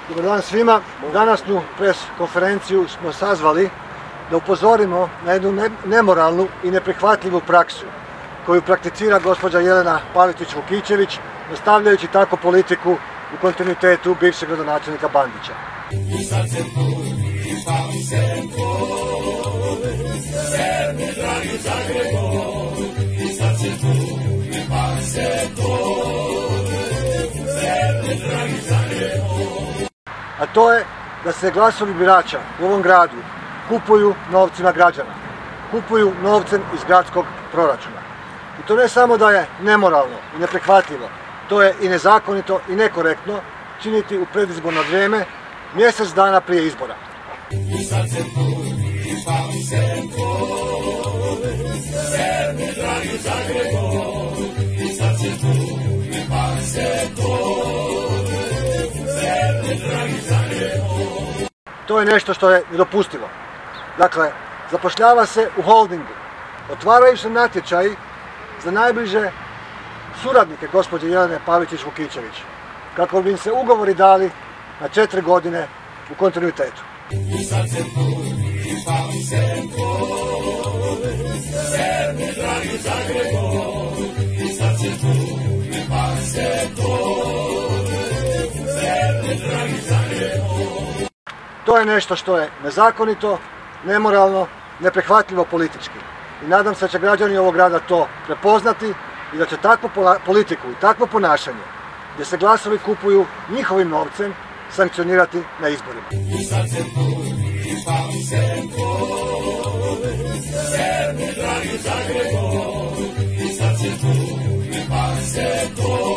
Dobar dan svima. Današnju pres konferenciju smo sazvali da upozorimo na jednu nemoralnu i neprihvatljivu praksu koju prakticira gospođa Jelena Pavletić-Vukičević, nastavljajući tako politiku u kontinuitetu bivšeg gradonačelnika Bandića. A to je da se glasovi birača u ovom gradu kupuju novcima građana, kupuju novcem iz gradskog proračuna. I to ne samo da je nemoralno i neprihvatljivo, to je i nezakonito i nekorektno činiti u predizborno vrijeme, mjesec dana prije izbora. To je nešto što je nedopustivo. Dakle, zapošljava se u holdingu, otvaraju se natječaji za najbliže suradnike gospođe Jelene Pavletić-Vukičević, kako bi im se ugovori dali na 4 godine u kontinuitetu. To je nešto što je nezakonito, nemoralno, neprihvatljivo politički. I nadam se da će građani ovog grada to prepoznati i da će takvu politiku i takvo ponašanje, gdje se glasovi kupuju njihovim novcem, sankcionirati na izborima. To